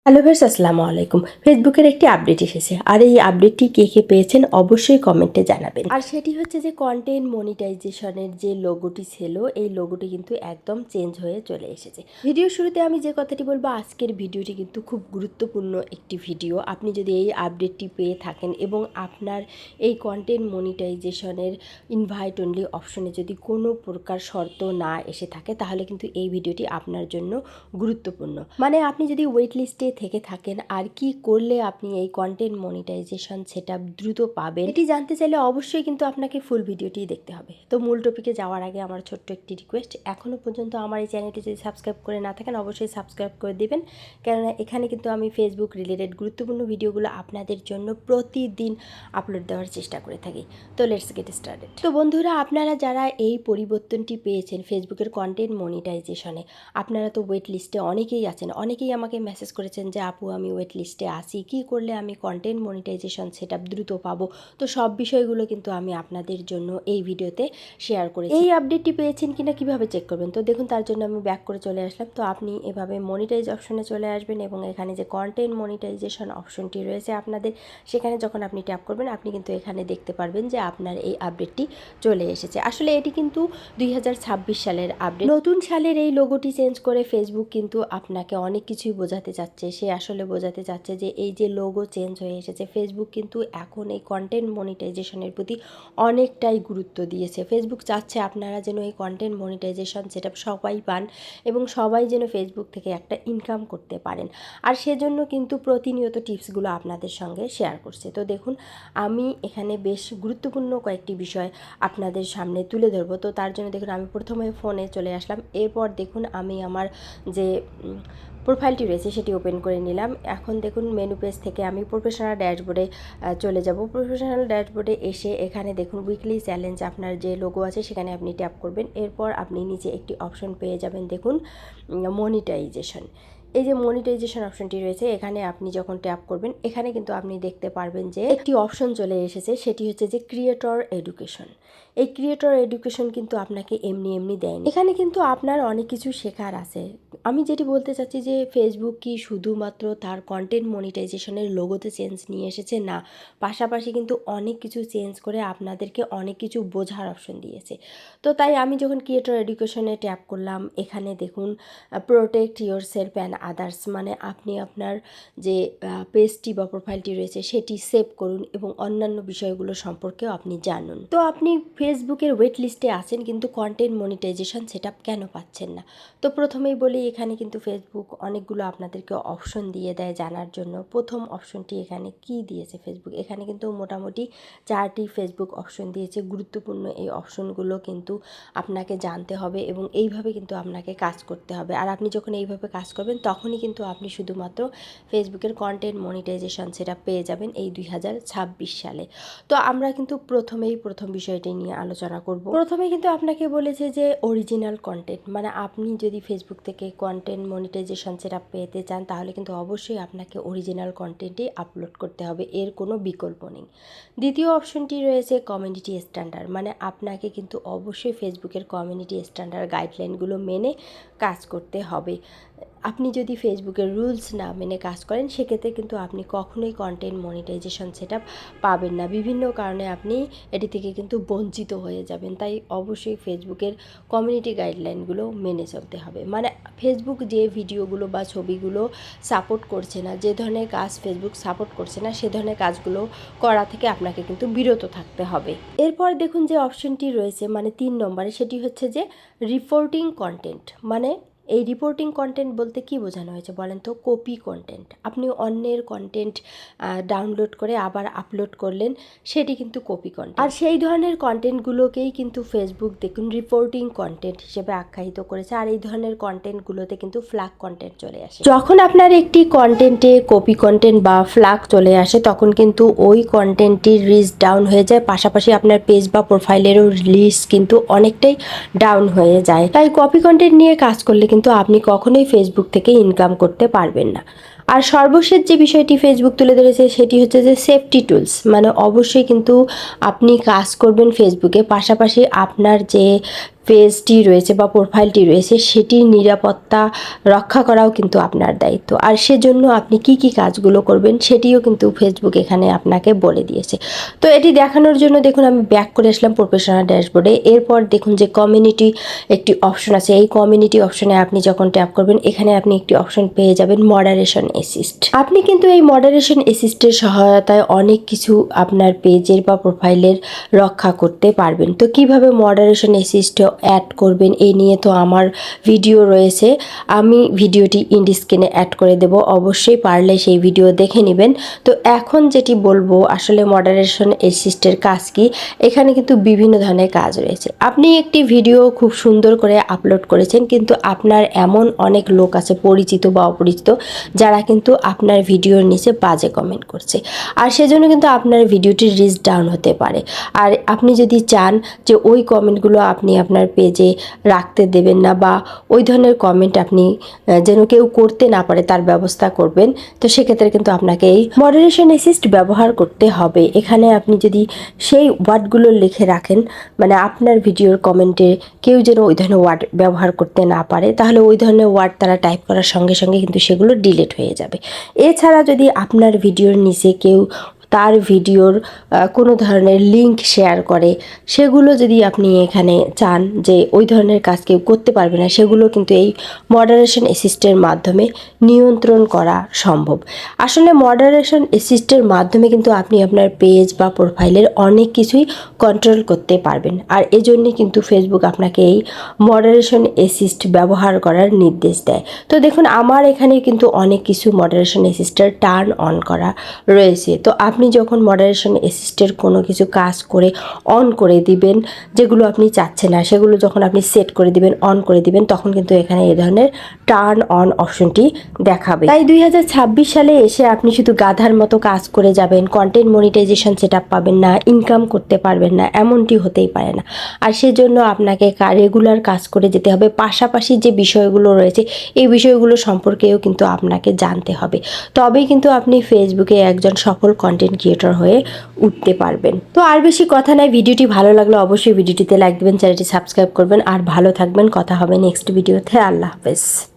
Hello viewers, আসসালামু আলাইকুম। ফেসবুকের একটি আপডেট এসেছে, আর এই আপডেটটি কে পেয়েছেন অবশ্যই কমেন্টে জানাবেন। আর সেটি হচ্ছে যে কন্টেন্ট মনিটাইজেশনের যে লোগোটি ছিল, এই লোগোটি কিন্তু একদম চেঞ্জ হয়ে চলে এসেছে। ভিডিও শুরুতে আমি যে কথাটি বলবো, আজকের ভিডিওটি কিন্তু খুব গুরুত্বপূর্ণ একটি ভিডিও। আপনি যদি এই আপডেটটি পেয়ে থাকেন এবং আপনার এই কন্টেন্ট মনিটাইজেশনের ইনভাইট অনলি অপশনে যদি কোনো প্রকার শর্ত না এসে থাকে, তাহলে কিন্তু এই ভিডিওটি আপনার জন্য গুরুত্বপূর্ণ। মানে আপনি যদি ওয়েট লিস্টে থেকে থাকেন আর কি করলে আপনি এই কন্টেন্ট মনিটাইজেশন সেটআপ দ্রুত পাবেন, এটি জানতে চাইলে অবশ্যই কিন্তু আপনাকে ফুল ভিডিওটি দেখতে হবে। তো মূল টপিকে যাওয়ার আগে আমার ছোট্ট একটি রিকোয়েস্ট, এখনও পর্যন্ত আমার এই চ্যানেলটি যদি সাবস্ক্রাইব করে না থাকেন অবশ্যই সাবস্ক্রাইব করে দিবেন, কেননা এখানে কিন্তু আমি ফেসবুক রিলেটেড গুরুত্বপূর্ণ ভিডিওগুলো আপনাদের জন্য প্রতিদিন আপলোড দেওয়ার চেষ্টা করে থাকি। তো লেটস গেট স্টার্টেড। তো বন্ধুরা, আপনারা যারা এই পরিবর্তনটি পেয়েছেন ফেসবুকের কন্টেন্ট মনিটাইজেশনে, আপনারা তো ওয়েট লিস্টে অনেকেই আছেন। অনেকেই আমাকে মেসেজ করেছেন যে আপু, আমি ওয়েট লিস্টে আছি, কী করলে আমি কন্টেন্ট মনিটাইজেশন সেটআপ দ্রুত পাবো। তো সব বিষয়গুলো কিন্তু আমি আপনাদের জন্য এই ভিডিওতে শেয়ার করেছি। এই আপডেটটি পেয়েছেন কিনা কিভাবে চেক করবেন, তো দেখুন তার জন্য আমি ব্যাক করে চলে আসলাম। তো আপনি এভাবে মনিটাইজ অপশনে চলে আসবেন এবং এখানে যে কন্টেন্ট মনিটাইজেশন অপশনটি রয়েছে আপনাদের, সেখানে যখন আপনি ট্যাপ করবেন আপনি কিন্তু এখানে দেখতে পারবেন যে আপনার এই আপডেটটি চলে এসেছে। আসলে এটি কিন্তু 2026 সালের আপডেট। নতুন সালের এই লোগোটি চেঞ্জ করে ফেসবুক কিন্তু আপনাকে অনেক কিছুই বোঝাতে চাচ্ছে। সে আসলে বোঝাতে চাচ্ছে যে এই যে লোগো চেঞ্জ হয়ে এসেছে, ফেসবুক কিন্তু এখন এই কন্টেন্ট মনিটাইজেশনের প্রতি অনেকটাই গুরুত্ব দিয়েছে। ফেসবুক চাচ্ছে আপনারা যেন এই কন্টেন্ট মনিটাইজেশন সেটা সবাই পান এবং সবাই যেন ফেসবুক থেকে একটা ইনকাম করতে পারেন। আর সেজন্য কিন্তু প্রতিনিয়ত টিপসগুলো আপনাদের সঙ্গে শেয়ার করছে। তো দেখুন, আমি এখানে বেশ গুরুত্বপূর্ণ কয়েকটি বিষয় আপনাদের সামনে তুলে ধরবো। তো তার জন্য দেখুন, আমি প্রথমে ফোনে চলে আসলাম। এরপর দেখুন, আমি আমার যে প্রোফাইলটি রয়েছে সেটি ওপেন করে নিলাম। এখন দেখুন, মেনু পেজ থেকে আমি প্রফেশনাল ড্যাশবোর্ডে চলে যাব। প্রফেশনাল ড্যাশবোর্ডে এসে এখানে দেখুন উইকলি চ্যালেঞ্জ, আপনার যে লোগো আছে সেখানে আপনি ট্যাপ করবেন। এরপর আপনি নিচে একটি অপশন পেয়ে যাবেন, দেখুন মনিটাইজেশন। এই যে মনিটাইজেশন অপশনটি রয়েছে, এখানে আপনি যখন ট্যাপ করবেন এখানে কিন্তু আপনি দেখতে পারবেন যে একটি অপশন চলে এসেছে, সেটি হচ্ছে যে ক্রিয়েটর এডুকেশন। এই ক্রিয়েটর এডুকেশন কিন্তু আপনাকে এমনি দেয়নি, এখানে কিন্তু আপনার অনেক কিছু শেখার আছে। আমি যেটি বলতে চাচ্ছি যে ফেসবুক কি শুধুমাত্র তার কন্টেন্ট মনিটাইজেশনের লোগোতে চেঞ্জ নিয়ে এসেছে, না, পাশাপাশি কিন্তু অনেক কিছু চেঞ্জ করে আপনাদেরকে অনেক কিছু বোঝার অপশন দিয়েছে। তো তাই আমি যখন ক্রিয়েটর এডুকেশনে ট্যাপ করলাম, এখানে দেখুন protect your self and others, মানে আপনি আপনার যে পেজটি বা প্রোফাইলটি রয়েছে সেটি সেভ করুন এবং অন্যান্য বিষয়গুলো সম্পর্কেও আপনি জানুন। তো আপনি ফেসবুকের ওয়েট লিস্টে আছেন কিন্তু কন্টেন্ট মনিটাইজেশন সেটআপ কেন পাচ্ছেন না? তো প্রথমেই বলি, এখানে কিন্তু ফেসবুক অনেকগুলো আপনাদেরকে অপশন দিয়ে দেয় জানার জন্য। প্রথম অপশনটি এখানে কি দিয়েছে ফেসবুক, এখানে কিন্তু মোটামুটি 4টি ফেসবুক অপশন দিয়েছে। গুরুত্বপূর্ণ এই অপশনগুলো কিন্তু আপনাকে জানতে হবে এবং এইভাবে কিন্তু আপনাকে কাজ করতে হবে। আর আপনি যখন এইভাবে কাজ করবেন তখনই কিন্তু আপনি শুধুমাত্র ফেসবুকের কন্টেন্ট মনিটাইজেশন সেটা পেয়ে যাবেন এই 2026 সালে। তো আমরা কিন্তু প্রথম বিষয়টি নিয়ে আলোচনা করব। প্রথমে কিন্তু আপনাকে বলেছে যে অরিজিনাল কন্টেন্ট, মানে আপনি যদি ফেসবুক থেকে কন্টেন্ট মনিটাইজেশন সেটা পেতে চান তাহলে কিন্তু অবশ্যই আপনাকে অরিজিনাল কন্টেন্টই আপলোড করতে হবে, এর কোনো বিকল্প নেই। দ্বিতীয় অপশনটি রয়েছে কমিউনিটি স্ট্যান্ডার্ড, মানে আপনাকে কিন্তু অবশ্যই ফেসবুকের কমিউনিটি স্ট্যান্ডার্ড গাইডলাইনগুলো মেনে কাজ করতে হবে। আপনি যদি ফেসবুকের রুলস না মেনে কাজ করেন সেক্ষেত্রে কিন্তু আপনি কখনোই কন্টেন্ট মনিটাইজেশন সেটআপ পাবেন না। বিভিন্ন কারণে আপনি এটি থেকে কিন্তু বঞ্চিত হয়ে যাবেন। তাই অবশ্যই ফেসবুকের কমিউনিটি গাইডলাইনগুলো মেনে চলতে হবে। মানে ফেসবুক যে ভিডিওগুলো বা ছবিগুলো সাপোর্ট করছে না, যে ধরনের কাজ ফেসবুক সাপোর্ট করছে না, সে ধরনের কাজগুলো করা থেকে আপনাকে কিন্তু বিরত থাকতে হবে। এরপর দেখুন যে অপশনটি রয়েছে, মানে 3 নম্বরে, সেটি হচ্ছে যে রিপোর্টিং কন্টেন্ট। মানে এই রিপোর্টিং কন্টেন্ট বলতে কি বোঝানো হয়েছে বলেন তো? Copy content. আপনি অন্যের কন্টেন্ট ডাউনলোড করে আবার আপলোড করলেন, সেটি কিন্তু কপি কন্টেন্ট। আর সেই ধরনের কন্টেন্টগুলোকেই কিন্তু ফেসবুক দেখুন রিপোর্টিং কন্টেন্ট হিসেবে আখ্যায়িত করেছে। আর এই ধরনের কন্টেন্টগুলোতে কিন্তু ফ্ল্যাগ কন্টেন্ট চলে আসে। যখন আপনার একটি কন্টেন্টে কপি কন্টেন্ট বা ফ্ল্যাগ চলে আসে তখন কিন্তু ওই কন্টেন্টটির রিচ ডাউন হয়ে যায়, পাশাপাশি আপনার পেজ বা প্রোফাইলেরও রিচ কিন্তু অনেকটাই ডাউন হয়ে যায়। তাই কপি কন্টেন্ট নিয়ে কাজ করলে কিন্তু আপনি কখনোই ফেসবুক থেকে ইনকাম করতে পারবেন না। আর সর্বশেষ যে বিষয়টি ফেসবুক তুলে ধরেছে সেটি হচ্ছে যে সেফটি টুলস, মানে অবশ্যই কিন্তু আপনি কাজ করবেন ফেসবুকে, পাশাপাশি আপনার যে পেজটি রয়েছে বা প্রোফাইলটি রয়েছে সেটির নিরাপত্তা রক্ষা করাও কিন্তু আপনার দায়িত্ব। আর সেজন্য আপনি কি কি কাজগুলো করবেন সেটিও কিন্তু ফেসবুক এখানে আপনাকে বলে দিয়েছে। তো এটি দেখানোর জন্য দেখুন আমি ব্যাক করে আসলাম প্রফেশনাল ড্যাশবোর্ডে। এরপর দেখুন যে কমিউনিটি একটি অপশন আছে, এই কমিউনিটি অপশনে আপনি যখন ট্যাপ করবেন এখানে আপনি একটি অপশন পেয়ে যাবেন মডারেশন অ্যাসিস্ট। আপনি কিন্তু এই মডারেশন অ্যাসিস্টের সহায়তায় অনেক কিছু আপনার পেজের বা প্রোফাইলের রক্ষা করতে পারবেন। তো কিভাবে মডারেশন অ্যাসিস্ট অ্যাড করবেন এই নিয়ে তো আমার ভিডিও রয়েছে, আমি ভিডিওটি ইন্ড স্ক্রিনে অ্যাড করে দেব, অবশ্যই পারলে সেই ভিডিও দেখে নেবেন। তো এখন যেটি বলবো আসলে মডারেশন অ্যাসিস্টের কাজ কি, এখানে কিন্তু বিভিন্ন ধরনের কাজ রয়েছে। আপনি একটি ভিডিও খুব সুন্দর করে আপলোড করেছেন কিন্তু আপনার এমন অনেক লোক আছে পরিচিত বা অপরিচিত যারা কিন্তু আপনার ভিডিওর নিচে বাজে কমেন্ট করছে, আর সেজন্য কিন্তু আপনার ভিডিওটির রিচ ডাউন হতে পারে। আর আপনি যদি চান যে ওই কমেন্টগুলো আপনি আপনার পেজে রাখতে দেবেন না বা ওই ধরনের কমেন্ট আপনি যেন কেউ করতে না পারে তার ব্যবস্থা করবেন, তো সেক্ষেত্রে কিন্তু আপনাকে এই মডারেশন অ্যাসিস্ট ব্যবহার করতে হবে। এখানে আপনি যদি সেই ওয়ার্ডগুলো লিখে রাখেন, মানে আপনার ভিডিওর কমেন্টে কেউ যেন ওই ধরনের ওয়ার্ড ব্যবহার করতে না পারে, তাহলে ওই ধরনের ওয়ার্ড তারা টাইপ করার সঙ্গে সঙ্গে কিন্তু সেগুলো ডিলিট হয়ে যাবে। এছাড়া যদি আপনার ভিডিওর নিচে কেউ তার ভিডিওর কোনো ধরনের লিঙ্ক শেয়ার করে, সেগুলো যদি আপনি এখানে চান যে ওই ধরনের কাজ কেউ করতে পারবে না, সেগুলো কিন্তু এই মডারেশন অ্যাসিস্টের মাধ্যমে নিয়ন্ত্রণ করা সম্ভব। আসলে মডারেশন অ্যাসিস্টের মাধ্যমে কিন্তু আপনি আপনার পেজ বা প্রোফাইলের অনেক কিছুই কন্ট্রোল করতে পারবেন। আর এজন্যই কিন্তু ফেসবুক আপনাকে এই মডারেশন অ্যাসিস্ট ব্যবহার করার নির্দেশ দেয়। তো দেখুন আমার এখানে কিন্তু অনেক কিছু মডারেশন অ্যাসিস্টের টার্ন অন করা রয়েছে। তো আপনি যখন মডারেশন অ্যাসিস্টের কোনো কিছু কাজ করে অন করে দিবেন, যেগুলো আপনি চাচ্ছেন না সেগুলো যখন আপনি সেট করে দিবেন, অন করে দিবেন, তখন কিন্তু এখানে এই ধরনের টার্ন অন অপশনটি দেখাবে। তাই 2026 সালে এসে আপনি শুধু গাধার মতো কাজ করে যাবেন, কন্টেন্ট মনিটাইজেশন সেট আপ পাবেন না, ইনকাম করতে পারবেন না, এমনটি হতেই পারে না। আর সেজন্য আপনাকে রেগুলার কাজ করে যেতে হবে। পাশাপাশি যে বিষয়গুলো রয়েছে এই বিষয়গুলো সম্পর্কেও কিন্তু আপনাকে জানতে হবে, তবেই কিন্তু আপনি ফেসবুকে একজন সফল কন্টেন্ট ক্রিয়েটর হয়ে উঠতে পারবেন। তো আর বেশি কথা নাই, ভিডিওটি ভালো লাগলে অবশ্যই ভিডিওটিতে লাইক দেবেন, চ্যানেলটি সাবস্ক্রাইব করবেন, আর ভালো থাকবেন। কথা হবে নেক্সট ভিডিওতে। আল্লাহ হাফেজ।